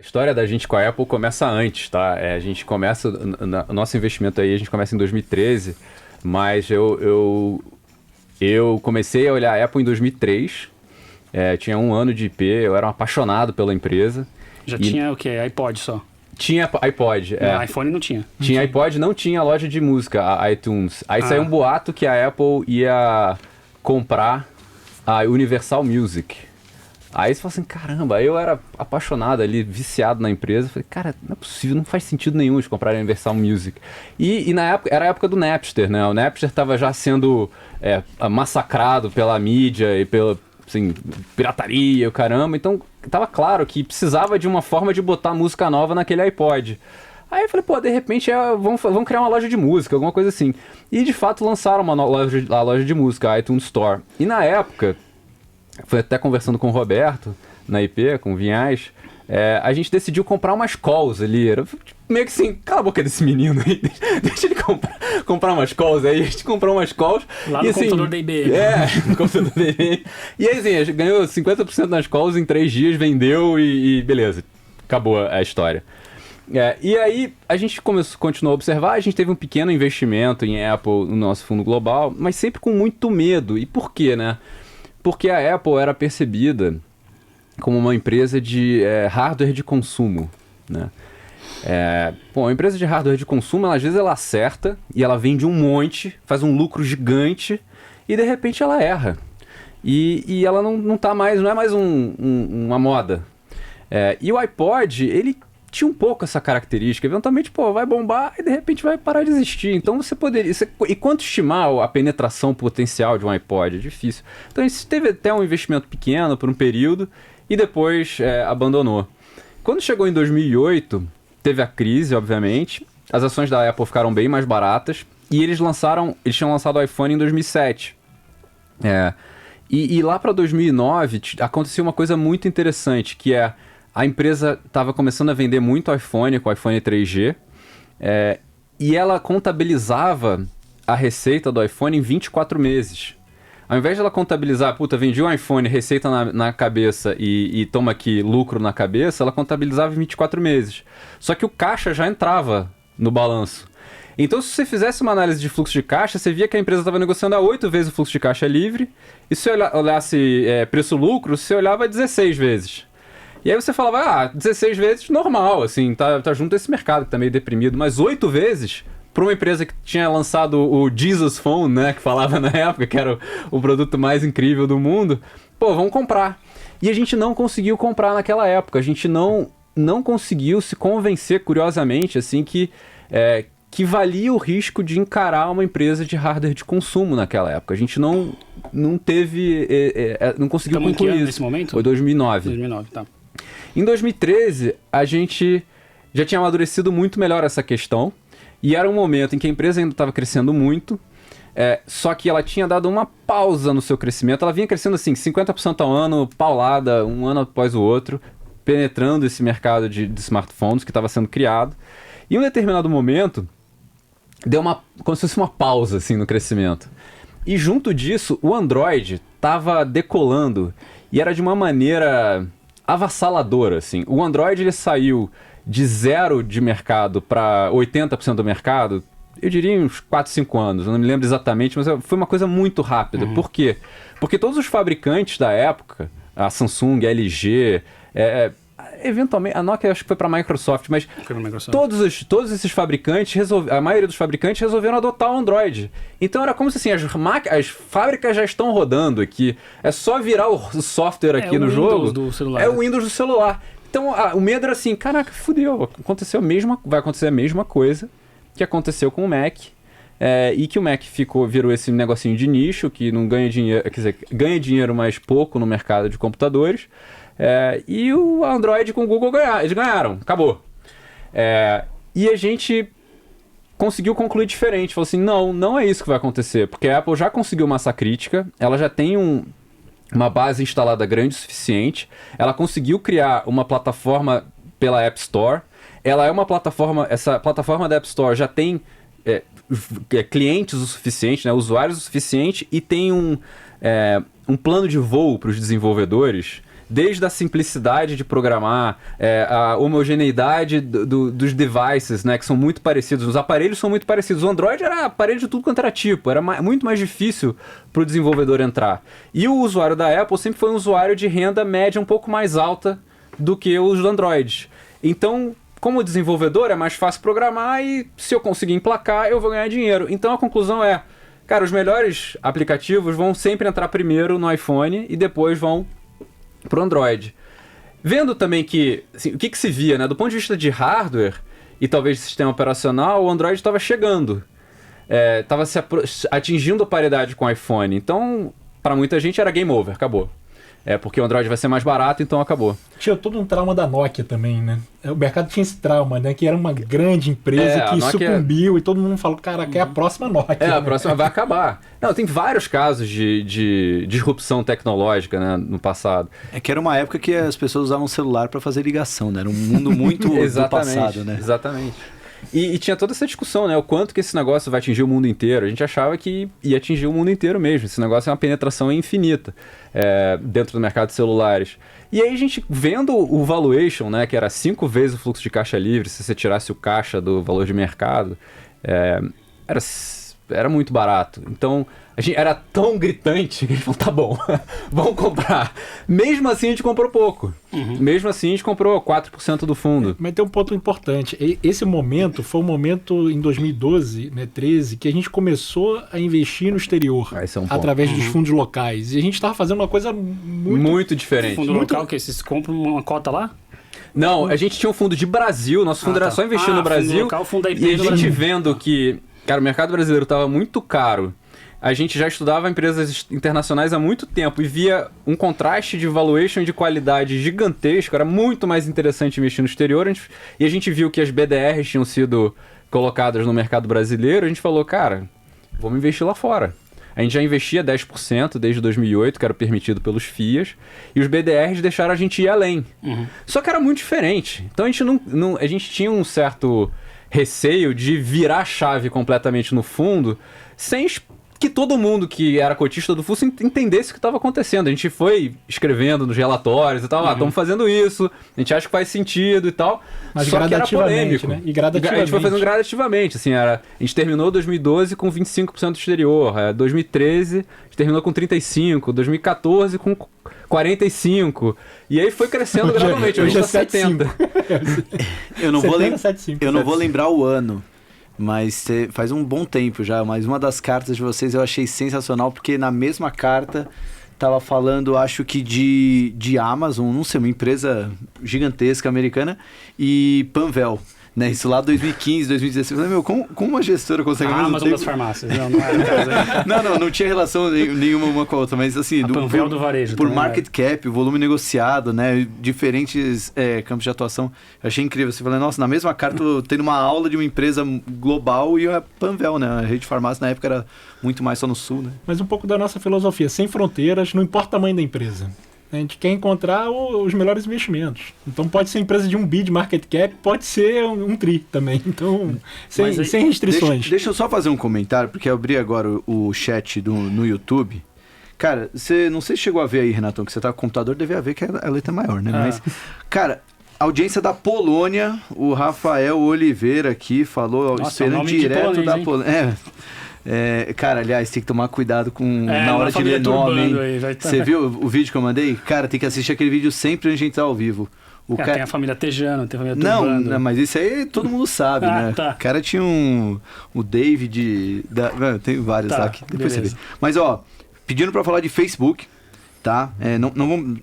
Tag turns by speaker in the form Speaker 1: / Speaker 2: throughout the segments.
Speaker 1: A história da gente com a Apple começa antes, tá? A gente começa, o nosso investimento aí, a gente começa em 2013, mas eu comecei a olhar a Apple em 2003, tinha um ano de IP, eu era um apaixonado pela empresa.
Speaker 2: Já tinha o quê? iPod só?
Speaker 1: Tinha iPod,
Speaker 2: No iPhone não tinha.
Speaker 1: Tinha iPod, não tinha loja de música, a iTunes. Aí saiu um boato que a Apple ia comprar a Universal Music. Aí você fala assim, caramba, eu era apaixonado ali, viciado na empresa. Falei, cara, não é possível, não faz sentido nenhum eles comprarem a Universal Music. E na época, era a época do Napster, né? O Napster estava já sendo massacrado pela mídia e pela assim, pirataria, o caramba. Então, tava claro que precisava de uma forma de botar música nova naquele iPod. Aí eu falei, pô, de repente vamos criar uma loja de música, alguma coisa assim. E de fato lançaram a loja de música, a iTunes Store. E na época, foi até conversando com o Roberto, na IP, com o Vinhais, a gente decidiu comprar umas calls ali. Era meio que assim, cala a boca desse menino aí, deixa ele comprar umas calls aí. A gente comprou umas calls.
Speaker 2: Lá no computador da IBM.
Speaker 1: No computador da IBM. E aí, assim, a gente ganhou 50% nas calls em 3 dias, vendeu e beleza, acabou a história. E aí, a gente continuou a observar, a gente teve um pequeno investimento em Apple no nosso fundo global, mas sempre com muito medo. E por quê, né? Porque a Apple era percebida como uma empresa de hardware de consumo, né? A empresa de hardware de consumo, às vezes ela acerta e ela vende um monte, faz um lucro gigante e de repente ela erra. E ela não é mais uma moda. E o iPod, ele tinha um pouco essa característica. Eventualmente, vai bombar e de repente vai parar de existir. Então você poderia... E quanto estimar a penetração potencial de um iPod? É difícil. Então a gente teve até um investimento pequeno por um período e depois abandonou. Quando chegou em 2008, teve a crise, obviamente. As ações da Apple ficaram bem mais baratas. E eles tinham lançado o iPhone em 2007. E lá para 2009 aconteceu uma coisa muito interessante, que a empresa estava começando a vender muito iPhone, com o iPhone 3G, e ela contabilizava a receita do iPhone em 24 meses. Ao invés de ela contabilizar, vendi um iPhone, receita na cabeça e toma aqui lucro na cabeça, ela contabilizava em 24 meses. Só que o caixa já entrava no balanço. Então, se você fizesse uma análise de fluxo de caixa, você via que a empresa estava negociando a 8 vezes o fluxo de caixa livre, e se você olhasse preço-lucro, você olhava 16 vezes. E aí você falava, 16 vezes normal, assim, tá junto a esse mercado que tá meio deprimido, mas 8 vezes, para uma empresa que tinha lançado o Jesus Phone, né, que falava na época que era o produto mais incrível do mundo, vamos comprar. E a gente não conseguiu comprar naquela época, a gente não conseguiu se convencer, curiosamente, assim, que valia o risco de encarar uma empresa de hardware de consumo naquela época. A gente não teve, não conseguiu concluir isso.
Speaker 2: Nesse momento?
Speaker 1: Foi 2009.
Speaker 2: 2009, tá.
Speaker 1: Em 2013, a gente já tinha amadurecido muito melhor essa questão, e era um momento em que a empresa ainda estava crescendo muito, só que ela tinha dado uma pausa no seu crescimento. Ela vinha crescendo assim, 50% ao ano, paulada, um ano após o outro, penetrando esse mercado de smartphones que estava sendo criado. E em um determinado momento, deu como se fosse uma pausa assim, no crescimento. E junto disso, o Android estava decolando, e era de uma maneira avassaladora, assim. O Android ele saiu de 0 de mercado para 80% do mercado, eu diria em uns 4, 5 anos, eu não me lembro exatamente, mas foi uma coisa muito rápida. Por quê? Porque todos os fabricantes da época, a Samsung, a LG, eventualmente, a Nokia acho que foi para a Microsoft, mas todos esses fabricantes, a maioria dos fabricantes resolveram adotar o Android. Então era como se assim, as fábricas já estão rodando aqui, é só virar o software aqui no jogo. É o Windows do celular. Então o medo era assim, caraca, fudeu, vai acontecer a mesma coisa que aconteceu com o Mac, e que o Mac virou esse negocinho de nicho, que não ganha dinheiro, quer dizer, ganha dinheiro mais pouco no mercado de computadores. E o Android com o Google eles ganharam, acabou. E a gente conseguiu concluir diferente, falou assim, não é isso que vai acontecer, porque a Apple já conseguiu massa crítica, ela já tem uma base instalada grande o suficiente, ela conseguiu criar uma plataforma pela App Store, essa plataforma da App Store já tem clientes o suficiente, né, usuários o suficiente, e tem um plano de voo para os desenvolvedores desde a simplicidade de programar, a homogeneidade dos devices, né, que são muito parecidos, os aparelhos são muito parecidos. O Android era aparelho de tudo quanto era tipo, era muito mais difícil para o desenvolvedor entrar. E o usuário da Apple sempre foi um usuário de renda média um pouco mais alta do que os do Android. Então, como desenvolvedor, é mais fácil programar e se eu conseguir emplacar, eu vou ganhar dinheiro. Então a conclusão é, cara, os melhores aplicativos vão sempre entrar primeiro no iPhone e depois vão pro Android. Vendo também que, assim, o que se via, né? Do ponto de vista de hardware e talvez de sistema operacional, o Android estava chegando. Estava atingindo a paridade com o iPhone. Então, para muita gente era game over, acabou. Porque o Android vai ser mais barato, então acabou.
Speaker 3: Tinha todo um trauma da Nokia também, né? O mercado tinha esse trauma, né? Que era uma grande empresa que sucumbiu e todo mundo falou, caraca, é a próxima Nokia.
Speaker 1: A próxima vai acabar. Não, tem vários casos de disrupção tecnológica, né, no passado.
Speaker 4: Que era uma época que as pessoas usavam celular para fazer ligação, né? Era um mundo muito do passado, né?
Speaker 1: Exatamente. E tinha toda essa discussão, né? O quanto que esse negócio vai atingir o mundo inteiro. A gente achava que ia atingir o mundo inteiro mesmo. Esse negócio é uma penetração infinita dentro do mercado de celulares. E aí a gente vendo o valuation, né? Que era 5 vezes o fluxo de caixa livre, se você tirasse o caixa do valor de mercado, era muito barato. Então, a gente era tão gritante que a gente falou, tá bom, vamos comprar. Mesmo assim, a gente comprou pouco. Mesmo assim, a gente comprou 4% do fundo.
Speaker 3: Mas tem um ponto importante. Esse momento foi um momento em 2012, né, 13, que a gente começou a investir no exterior, através dos fundos locais. E a gente estava fazendo uma coisa muito
Speaker 1: diferente.
Speaker 2: Fundo local, que vocês compram uma cota lá?
Speaker 1: Não, a gente tinha um fundo de Brasil, nosso fundo era só investir no Brasil.
Speaker 2: Fundo local, fundo da
Speaker 1: e a gente vendo que, cara, o mercado brasileiro estava muito caro. A gente já estudava empresas internacionais há muito tempo e via um contraste de valuation de qualidade gigantesco. Era muito mais interessante investir no exterior. E a gente viu que as BDRs tinham sido colocadas no mercado brasileiro. A gente falou, cara, vamos investir lá fora. A gente já investia 10% desde 2008, que era permitido pelos FIAs. E os BDRs deixaram a gente ir além. Só que era muito diferente. Então a gente tinha um certo receio de virar a chave completamente no fundo sem que todo mundo que era cotista do fundo entendesse o que estava acontecendo. A gente foi escrevendo nos relatórios e tal, estamos fazendo isso, a gente acha que faz sentido e tal,
Speaker 3: mas
Speaker 1: só que era polêmico.
Speaker 3: Né? E gradativamente.
Speaker 1: A gente foi fazendo gradativamente, assim, a gente terminou 2012 com 25% do exterior, 2013 a gente terminou com 35%, 2014 com 45%, e aí foi crescendo gradualmente, hoje é 70%.
Speaker 4: Eu não vou lembrar o ano, mas faz um bom tempo já, mas uma das cartas de vocês eu achei sensacional, porque na mesma carta tava falando, acho que de Amazon, não sei, uma empresa gigantesca americana, e Panvel, né? Isso lá 2015, 2016. Eu falei, meu, como uma gestora consegue...
Speaker 2: A Amazon das farmácias, não era o caso.
Speaker 4: Não tinha relação nenhuma uma com a outra, mas assim...
Speaker 2: Panvel do varejo.
Speaker 4: Por market cap, volume negociado, né? Diferentes campos de atuação. Eu achei incrível. Você falou, nossa, na mesma carta, tendo uma aula de uma empresa global e a Panvel, né? A rede de farmácia na época era muito mais só no sul, né?
Speaker 3: Mas um pouco da nossa filosofia, sem fronteiras, não importa o tamanho da empresa. A gente quer encontrar os melhores investimentos. Então pode ser empresa de 1 bi de market cap, pode ser um tri também. Então, sem restrições.
Speaker 4: Deixa eu só fazer um comentário, porque eu abri agora o chat no YouTube. Cara, não sei se chegou a ver aí, Renatão, que você tá com o computador, devia ver que a letra é maior, né? Mas, cara, audiência da Polônia, o Rafael Oliveira aqui falou, esperando direto da Polônia. Cara, aliás, tem que tomar cuidado na hora de ler nome, hein? Você viu o vídeo que eu mandei? Cara, tem que assistir aquele vídeo sempre antes de entrar ao vivo.
Speaker 2: Tem a família Tejano, tem a família Turbando.
Speaker 4: Não, mas isso aí todo mundo sabe, né? Tá. O cara tinha o David... tem vários lá que depois você vê. Mas, pedindo pra falar de Facebook... Tá?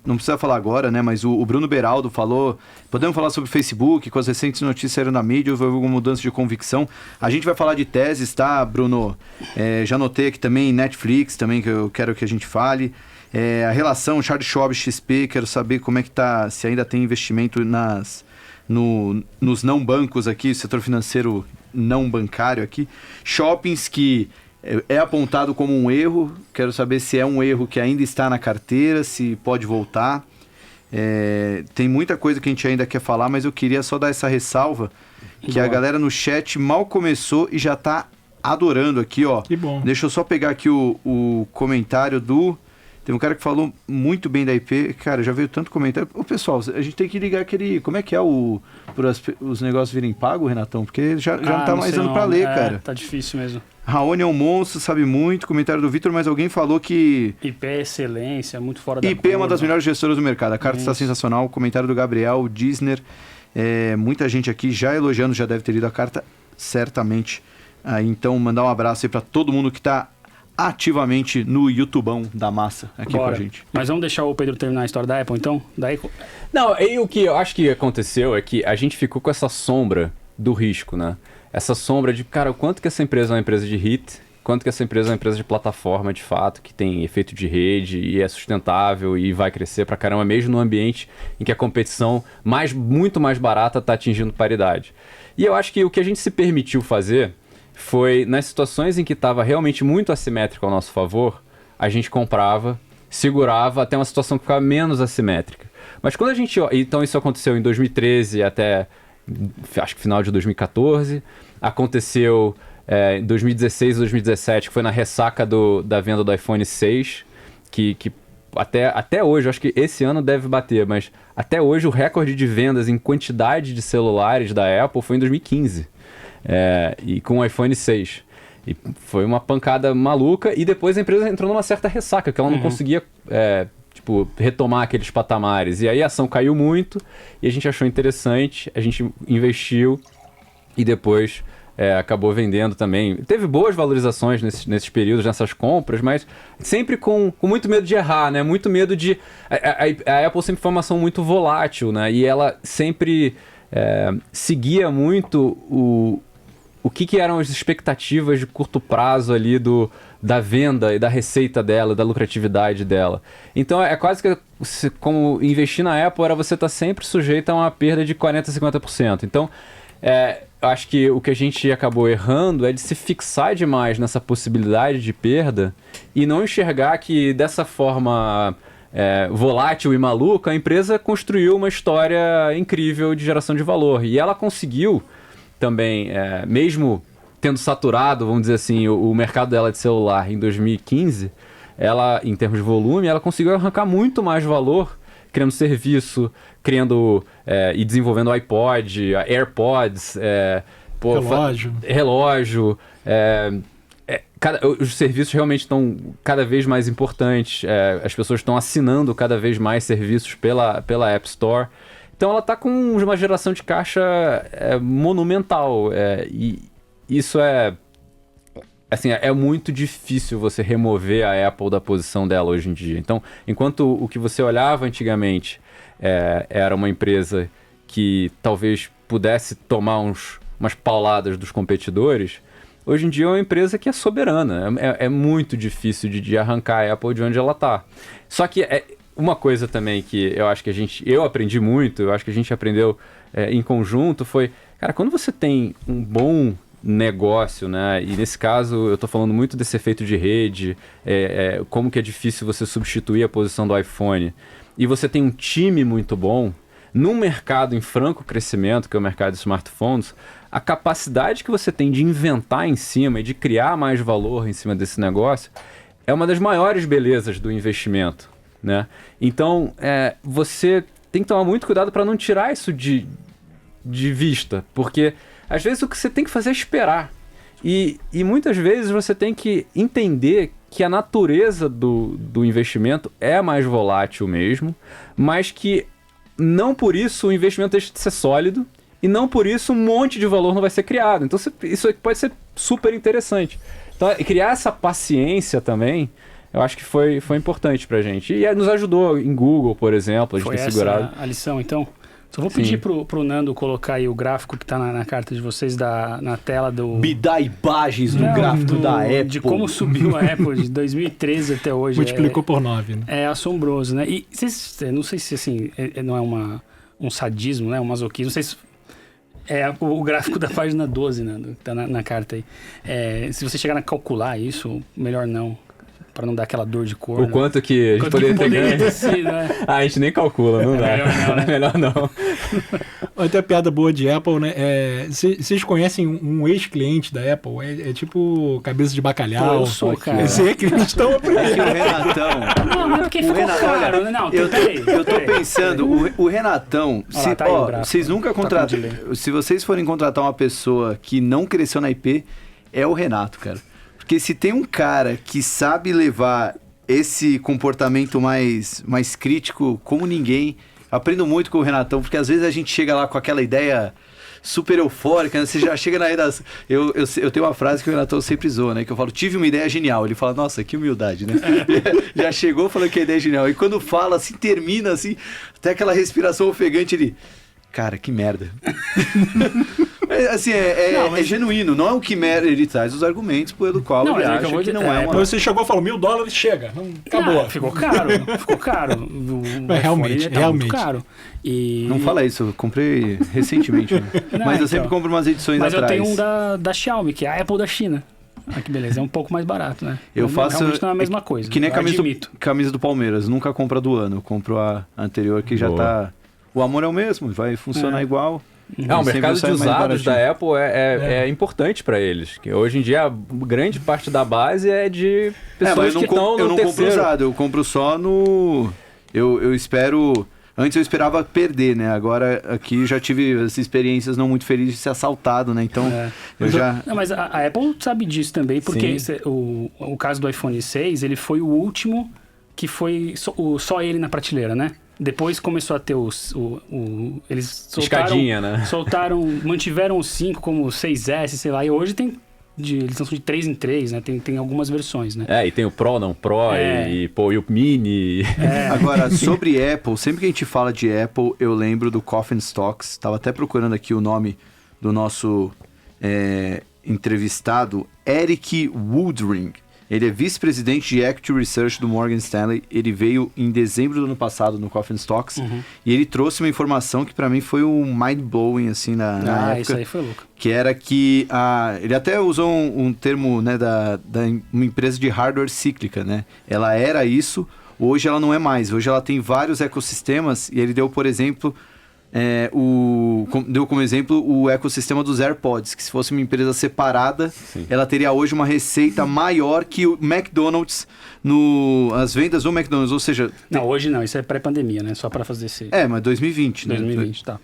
Speaker 4: Não precisa falar agora, né? Mas o Bruno Beraldo falou... Podemos falar sobre o Facebook, com as recentes notícias saíram na mídia, houve alguma mudança de convicção. A gente vai falar de teses, tá, Bruno? Já notei aqui também Netflix, também, que eu quero que a gente fale. A relação Charles Schwab XP, quero saber como é que tá, se ainda tem investimento nos não bancos aqui, setor financeiro não bancário aqui. Shoppings que... é apontado como um erro, quero saber se é um erro que ainda está na carteira, se pode voltar. Tem muita coisa que a gente ainda quer falar, mas eu queria só dar essa ressalva, que a galera no chat mal começou e já está adorando aqui, ó.
Speaker 3: Que bom.
Speaker 4: Deixa eu só pegar aqui o comentário do Teve um cara que falou muito bem da IP. Cara, já veio tanto comentário. Ô, pessoal, a gente tem que ligar aquele... Como é que é os negócios virem pago, Renatão? Porque já não tá mais dando pra ler, cara.
Speaker 2: Tá difícil mesmo.
Speaker 4: Raoni é um monstro, sabe muito. Comentário do Vitor, mas alguém falou que...
Speaker 2: IP é excelência, muito fora da
Speaker 4: IP é uma das melhores gestoras do mercado. A carta está sensacional. Comentário do Gabriel Disner. Muita gente aqui já elogiando, já deve ter lido a carta, certamente. Então, mandar um abraço aí pra todo mundo que tá ativamente no YouTubão da massa aqui com a gente.
Speaker 2: Mas vamos deixar o Pedro terminar a história da Apple, então?
Speaker 1: Não, e o que eu acho que aconteceu é que a gente ficou com essa sombra do risco, né? Essa sombra de, cara, o quanto que essa empresa é uma empresa de hit, quanto que essa empresa é uma empresa de plataforma, de fato, que tem efeito de rede e é sustentável e vai crescer pra caramba, mesmo no ambiente em que a competição muito mais barata tá atingindo paridade. E eu acho que o que a gente se permitiu fazer foi, nas situações em que estava realmente muito assimétrico ao nosso favor, a gente comprava, segurava até uma situação que ficava menos assimétrica. Mas quando a gente... Então isso aconteceu em 2013 até, acho que final de 2014. Aconteceu em 2016 e 2017, que foi na ressaca da venda do iPhone 6, que até hoje, acho que esse ano deve bater, mas até hoje o recorde de vendas em quantidade de celulares da Apple foi em 2015. E com o iPhone 6. E foi uma pancada maluca. E depois a empresa entrou numa certa ressaca, que ela não conseguia retomar aqueles patamares. E aí a ação caiu muito e a gente achou interessante, a gente investiu e depois acabou vendendo também. Teve boas valorizações nesses períodos, nessas compras, mas sempre com muito medo de errar, né? Muito medo de... A Apple sempre foi uma ação muito volátil, né? E ela sempre seguia muito o que eram as expectativas de curto prazo ali da venda e da receita dela, da lucratividade dela. Então é quase que como investir na Apple era você estar sempre sujeito a uma perda de 40% a 50%. Então eu acho que o que a gente acabou errando é de se fixar demais nessa possibilidade de perda e não enxergar que dessa forma volátil e maluca a empresa construiu uma história incrível de geração de valor. E ela conseguiu também, mesmo tendo saturado, vamos dizer assim, o mercado dela de celular em 2015, ela, em termos de volume, ela conseguiu arrancar muito mais valor criando serviço, criando e desenvolvendo iPod, AirPods, relógio. Os serviços realmente estão cada vez mais importantes, as pessoas estão assinando cada vez mais serviços pela App Store. Então ela está com uma geração de caixa monumental, e isso assim, é muito difícil você remover a Apple da posição dela hoje em dia. Então, enquanto o que você olhava antigamente era uma empresa que talvez pudesse tomar umas pauladas dos competidores, hoje em dia é uma empresa que é soberana. É muito difícil de arrancar a Apple de onde ela está. Só que uma coisa também que eu acho que eu aprendi muito, eu acho que a gente aprendeu em conjunto, foi, cara, quando você tem um bom negócio, né, e nesse caso eu tô falando muito desse efeito de rede, como que é difícil você substituir a posição do iPhone, e você tem um time muito bom, num mercado em franco crescimento, que é o mercado de smartphones, a capacidade que você tem de inventar em cima e de criar mais valor em cima desse negócio é uma das maiores belezas do investimento, né? Então, você tem que tomar muito cuidado para não tirar isso de vista, porque às vezes o que você tem que fazer é esperar. E muitas vezes você tem que entender que a natureza do investimento é mais volátil mesmo, mas que não por isso o investimento deixa de ser sólido e não por isso um monte de valor não vai ser criado. Então isso pode ser super interessante. Então, criar essa paciência também, eu acho que foi importante pra gente. E nos ajudou em Google, por exemplo, a gente ter segurado.
Speaker 2: Foi essa a lição, então? Só vou pedir pro Nando colocar aí o gráfico que tá na carta de vocês na tela do...
Speaker 4: Me dá imagens do gráfico da Apple.
Speaker 2: De como subiu a Apple de 2013 até hoje.
Speaker 3: Multiplicou por 9, né? É
Speaker 2: assombroso, né? E não sei se assim, não é um sadismo, né? Um masoquismo. Não sei se... o gráfico da página 12, Nando, que tá na carta aí. Se você chegar a calcular isso, melhor não. Para não dar aquela dor de cor.
Speaker 1: O quanto que a gente poderia ter ganho.
Speaker 2: Né?
Speaker 1: A gente nem calcula, não dá.
Speaker 2: Melhor não, né?
Speaker 1: Melhor não.
Speaker 3: Até a piada boa de Apple, né? Vocês conhecem um ex-cliente da Apple? É tipo cabeça de bacalhau.
Speaker 2: Pô, eu sou, cara.
Speaker 3: Esse é clientão é primeiro.
Speaker 4: O Renatão.
Speaker 2: Não é porque ficou caro, né? Não,
Speaker 4: eu tô pensando, o Renatão, vocês nunca contrataram. Se vocês forem contratar uma pessoa que não cresceu na IP, é o Renato, cara. Porque se tem um cara que sabe levar esse comportamento mais crítico como ninguém, aprendo muito com o Renatão, porque às vezes a gente chega lá com aquela ideia super eufórica, né? Você já chega na redação. Eu tenho uma frase que o Renatão sempre zoa, né? Que eu falo, tive uma ideia genial. Ele fala, nossa, que humildade, né? Já chegou falando que a ideia é genial. E quando fala, assim, termina, assim, até aquela respiração ofegante, ele... Cara, que merda. Assim, é genuíno, não é o que merda, ele traz os argumentos pelo qual ele acha que não é uma...
Speaker 3: Você chegou e falou, $1.000, chega, acabou.
Speaker 2: Não, ficou caro.
Speaker 3: Realmente.
Speaker 2: Muito caro. E...
Speaker 4: Não fala isso, eu comprei recentemente. Né? Mas eu sempre compro umas edições atrás.
Speaker 2: Mas eu tenho um da Xiaomi, que é a Apple da China. Ah, que beleza, é um pouco mais barato, né?
Speaker 4: Eu faço...
Speaker 2: Realmente não é a mesma coisa.
Speaker 4: Que nem camisa do Palmeiras, nunca compro a do ano, eu compro a anterior que já tá... O amor é o mesmo, vai funcionar igual.
Speaker 1: O mercado de usados da Apple é importante para eles. Que hoje em dia, a grande parte da base é de pessoas que estão no
Speaker 4: Eu não compro usado, eu compro só no... Eu espero... Antes eu esperava perder, né? Agora aqui já tive essas experiências não muito felizes de ser assaltado, né? Então,
Speaker 2: Mas a Apple sabe disso também, porque o caso do iPhone 6, ele foi o último que foi só ele na prateleira, né? Depois começou a ter eles soltaram...
Speaker 1: Escadinha, né?
Speaker 2: Mantiveram os 5 como o 6S, sei lá, e hoje tem... eles são de 3 em 3, né? Tem algumas versões, né?
Speaker 1: E tem o Pro, não Pro, e o Mini.
Speaker 4: Agora, sobre Apple, sempre que a gente fala de Apple, eu lembro do Coffin Stocks. Estava até procurando aqui o nome do nosso entrevistado, Eric Woodring. Ele é vice-presidente de Equity Research do Morgan Stanley. Ele veio em dezembro do ano passado no Coffin Stocks. E ele trouxe uma informação que para mim foi um mind-blowing, assim, na época.
Speaker 2: Isso aí foi louco.
Speaker 4: Que era que... ele até usou um termo, né, uma empresa de hardware cíclica, né? Ela era isso, hoje ela não é mais. Hoje ela tem vários ecossistemas e ele deu, por exemplo... deu como exemplo o ecossistema dos AirPods, que se fosse uma empresa separada, ela teria hoje uma receita maior que o McDonald's, as vendas do McDonald's, ou seja...
Speaker 2: Não, hoje não, isso é pré-pandemia, né? Só para fazer esse...
Speaker 4: mas 2020, né?
Speaker 2: 2020, tá.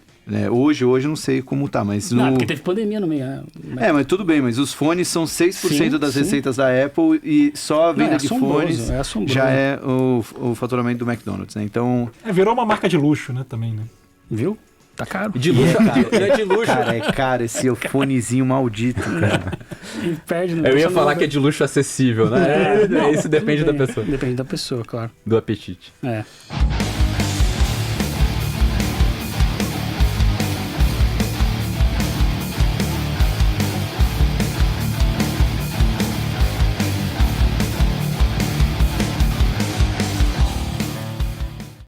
Speaker 4: Hoje eu não sei como tá, mas...
Speaker 2: Não, porque teve pandemia no meio, né?
Speaker 4: Mas tudo bem, mas os fones são 6% das receitas da Apple e só a venda de fones já é o faturamento do McDonald's, né? Então...
Speaker 3: virou uma marca de luxo, né, também, né?
Speaker 2: Viu? Tá caro.
Speaker 1: De luxo, cara. É de luxo.
Speaker 4: Cara, é caro esse fonezinho maldito, cara.
Speaker 1: Eu ia falar que é de luxo acessível, né? Isso depende da pessoa.
Speaker 2: Depende da pessoa, claro.
Speaker 1: Do apetite.